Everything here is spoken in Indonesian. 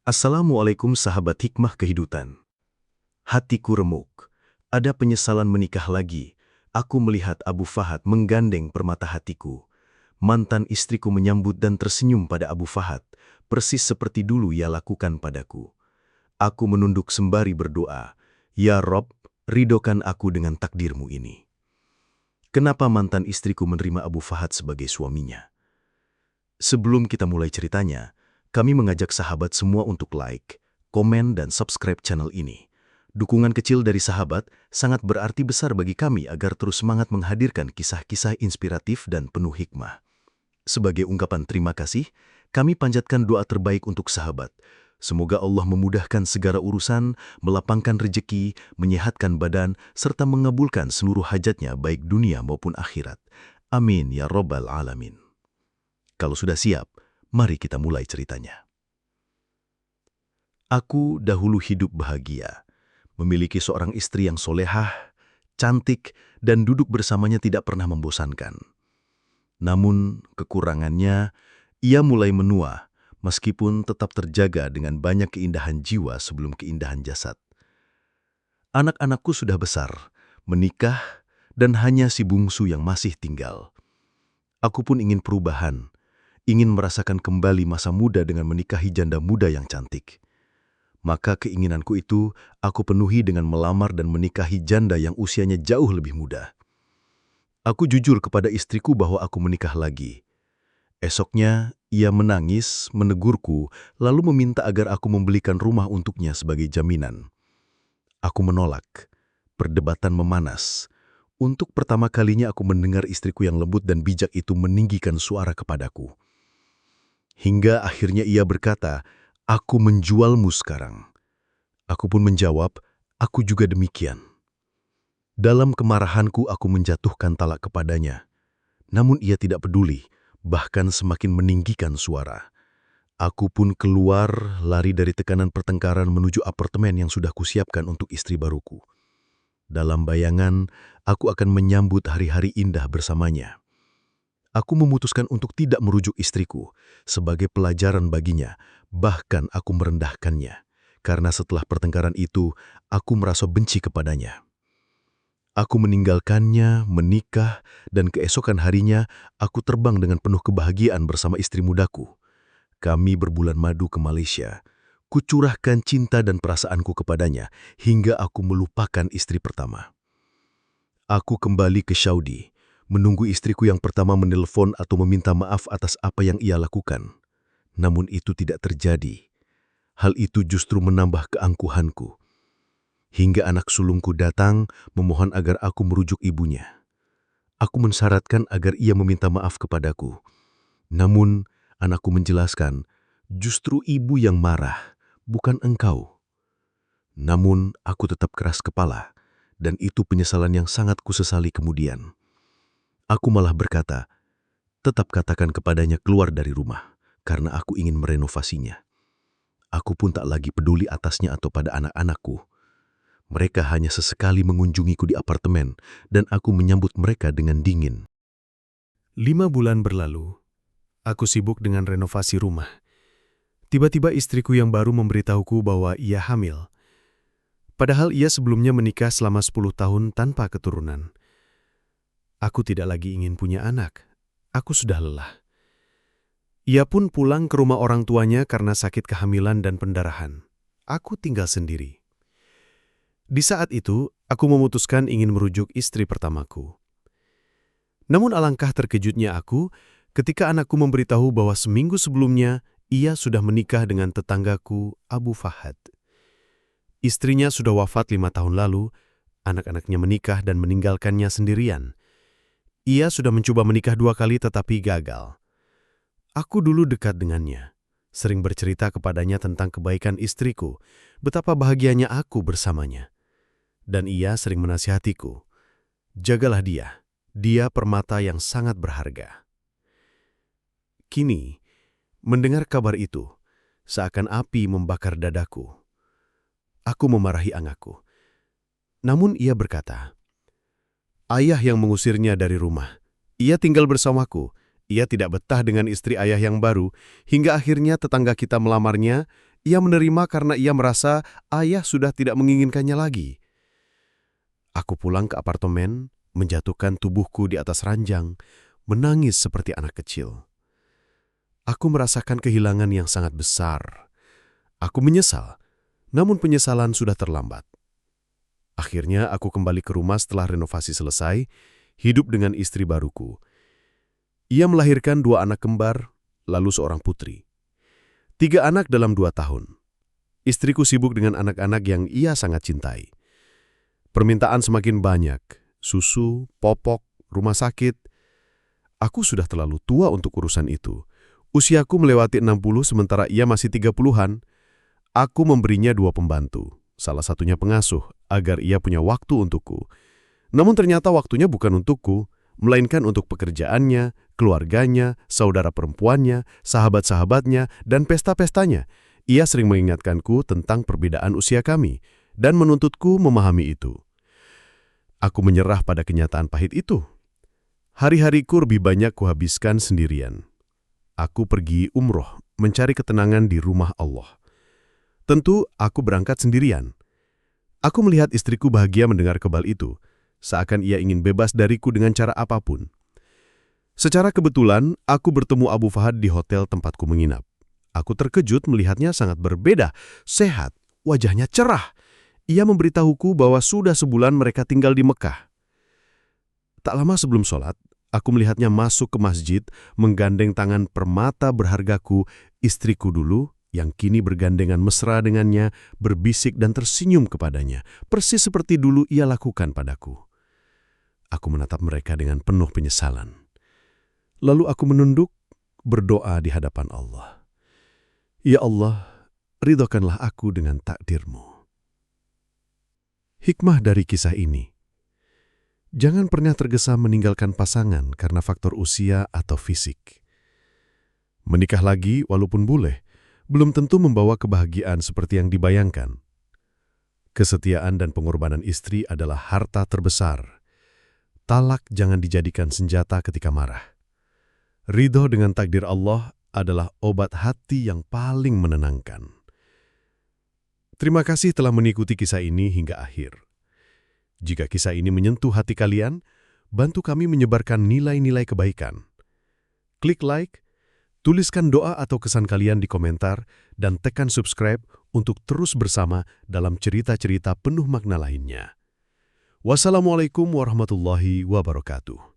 Assalamualaikum sahabat hikmah kehidupan. Hatiku remuk. Ada penyesalan menikah lagi. Aku melihat Abu Fahad menggandeng permata hatiku. Mantan istriku menyambut dan tersenyum pada Abu Fahad, persis seperti dulu ia lakukan padaku. Aku menunduk sembari berdoa, "Ya Rob, ridhokan aku dengan takdirmu ini." Kenapa mantan istriku menerima Abu Fahad sebagai suaminya? Sebelum kita mulai ceritanya, kami mengajak sahabat semua untuk like, komen, dan subscribe channel ini. Dukungan kecil dari sahabat sangat berarti besar bagi kami agar terus semangat menghadirkan kisah-kisah inspiratif dan penuh hikmah. Sebagai ungkapan terima kasih, kami panjatkan doa terbaik untuk sahabat. Semoga Allah memudahkan segala urusan, melapangkan rejeki, menyehatkan badan, serta mengabulkan seluruh hajatnya baik dunia maupun akhirat. Amin ya Rabbal Alamin. Kalau sudah siap, mari kita mulai ceritanya. Aku dahulu hidup bahagia, memiliki seorang istri yang solehah, cantik, dan duduk bersamanya tidak pernah membosankan. Namun, kekurangannya, ia mulai menua, meskipun tetap terjaga dengan banyak keindahan jiwa sebelum keindahan jasad. Anak-anakku sudah besar, menikah, dan hanya si bungsu yang masih tinggal. Aku pun ingin perubahan, ingin merasakan kembali masa muda dengan menikahi janda muda yang cantik. Maka keinginanku itu aku penuhi dengan melamar dan menikahi janda yang usianya jauh lebih muda. Aku jujur kepada istriku bahwa aku menikah lagi. Esoknya, ia menangis, menegurku, lalu meminta agar aku membelikan rumah untuknya sebagai jaminan. Aku menolak. Perdebatan memanas. Untuk pertama kalinya aku mendengar istriku yang lembut dan bijak itu meninggikan suara kepadaku. Hingga akhirnya ia berkata, "Aku menjualmu sekarang." Aku pun menjawab, "Aku juga demikian." Dalam kemarahanku aku menjatuhkan talak kepadanya. Namun ia tidak peduli, bahkan semakin meninggikan suara. Aku pun keluar, lari dari tekanan pertengkaran menuju apartemen yang sudah kusiapkan untuk istri baruku. Dalam bayangan, aku akan menyambut hari-hari indah bersamanya. Aku memutuskan untuk tidak merujuk istriku sebagai pelajaran baginya, bahkan aku merendahkannya. Karena setelah pertengkaran itu, aku merasa benci kepadanya. Aku meninggalkannya, menikah, dan keesokan harinya aku terbang dengan penuh kebahagiaan bersama istri mudaku. Kami berbulan madu ke Malaysia. Kucurahkan cinta dan perasaanku kepadanya hingga aku melupakan istri pertama. Aku kembali ke Saudi, menunggu istriku yang pertama menelpon atau meminta maaf atas apa yang ia lakukan. Namun itu tidak terjadi. Hal itu justru menambah keangkuhanku. Hingga anak sulungku datang memohon agar aku merujuk ibunya. Aku mensyaratkan agar ia meminta maaf kepadaku. Namun, anakku menjelaskan, justru ibu yang marah, bukan engkau. Namun, aku tetap keras kepala, dan itu penyesalan yang sangat kusesali kemudian. Aku malah berkata, "Tetap katakan kepadanya keluar dari rumah, karena aku ingin merenovasinya." Aku pun tak lagi peduli atasnya atau pada anak-anakku. Mereka hanya sesekali mengunjungiku di apartemen, dan aku menyambut mereka dengan dingin. 5 bulan berlalu, aku sibuk dengan renovasi rumah. Tiba-tiba istriku yang baru memberitahuku bahwa ia hamil. Padahal ia sebelumnya menikah selama 10 tahun tanpa keturunan. Aku tidak lagi ingin punya anak. Aku sudah lelah. Ia pun pulang ke rumah orang tuanya karena sakit kehamilan dan pendarahan. Aku tinggal sendiri. Di saat itu, aku memutuskan ingin merujuk istri pertamaku. Namun alangkah terkejutnya aku ketika anakku memberitahu bahwa seminggu sebelumnya ia sudah menikah dengan tetanggaku Abu Fahad. Istrinya sudah wafat 5 tahun lalu, anak-anaknya menikah dan meninggalkannya sendirian. Ia sudah mencoba menikah 2 kali tetapi gagal. Aku dulu dekat dengannya, sering bercerita kepadanya tentang kebaikan istriku, betapa bahagianya aku bersamanya. Dan ia sering menasihatiku, "Jagalah dia permata yang sangat berharga." Kini, mendengar kabar itu, seakan api membakar dadaku. Aku memarahi anakku. Namun ia berkata, "Ayah yang mengusirnya dari rumah. Ia tinggal bersamaku. Ia tidak betah dengan istri ayah yang baru, hingga akhirnya tetangga kita melamarnya, Ia menerima karena ia merasa ayah sudah tidak menginginkannya lagi. Aku pulang ke apartemen, menjatuhkan tubuhku di atas ranjang, menangis seperti anak kecil. Aku merasakan kehilangan yang sangat besar. Aku menyesal, namun penyesalan sudah terlambat. Akhirnya aku kembali ke rumah setelah renovasi selesai, hidup dengan istri baruku. Ia melahirkan 2 anak kembar, lalu seorang putri. 3 anak dalam 2 tahun. Istriku sibuk dengan anak-anak yang ia sangat cintai. Permintaan semakin banyak, susu, popok, rumah sakit. Aku sudah terlalu tua untuk urusan itu. Usiaku melewati 60 sementara ia masih 30-an. Aku memberinya 2 pembantu, salah satunya pengasuh, agar ia punya waktu untukku. Namun ternyata waktunya bukan untukku, melainkan untuk pekerjaannya, keluarganya, saudara perempuannya, sahabat-sahabatnya, dan pesta-pestanya. Ia sering mengingatkanku tentang perbedaan usia kami, dan menuntutku memahami itu. Aku menyerah pada kenyataan pahit itu. Hari-hariku lebih banyak kuhabiskan sendirian. Aku pergi umroh, mencari ketenangan di rumah Allah. Tentu, aku berangkat sendirian. Aku melihat istriku bahagia mendengar kabar itu, seakan ia ingin bebas dariku dengan cara apapun. Secara kebetulan, aku bertemu Abu Fahad di hotel tempatku menginap. Aku terkejut melihatnya sangat berbeda, sehat, wajahnya cerah. Ia memberitahuku bahwa sudah sebulan mereka tinggal di Mekah. Tak lama sebelum sholat, aku melihatnya masuk ke masjid, menggandeng tangan permata berhargaku, istriku dulu, yang kini bergandengan mesra dengannya, berbisik dan tersenyum kepadanya, persis seperti dulu ia lakukan padaku. Aku menatap mereka dengan penuh penyesalan. Lalu aku menunduk, berdoa di hadapan Allah. Ya Allah, ridhokanlah aku dengan takdir-Mu. Hikmah dari kisah ini, jangan pernah tergesa meninggalkan pasangan karena faktor usia atau fisik. Menikah lagi walaupun boleh, belum tentu membawa kebahagiaan seperti yang dibayangkan. Kesetiaan dan pengorbanan istri adalah harta terbesar. Talak jangan dijadikan senjata ketika marah. Ridho dengan takdir Allah adalah obat hati yang paling menenangkan. Terima kasih telah mengikuti kisah ini hingga akhir. Jika kisah ini menyentuh hati kalian, bantu kami menyebarkan nilai-nilai kebaikan. Klik like, tuliskan doa atau kesan kalian di komentar, dan tekan subscribe untuk terus bersama dalam cerita-cerita penuh makna lainnya. Wassalamualaikum warahmatullahi wabarakatuh.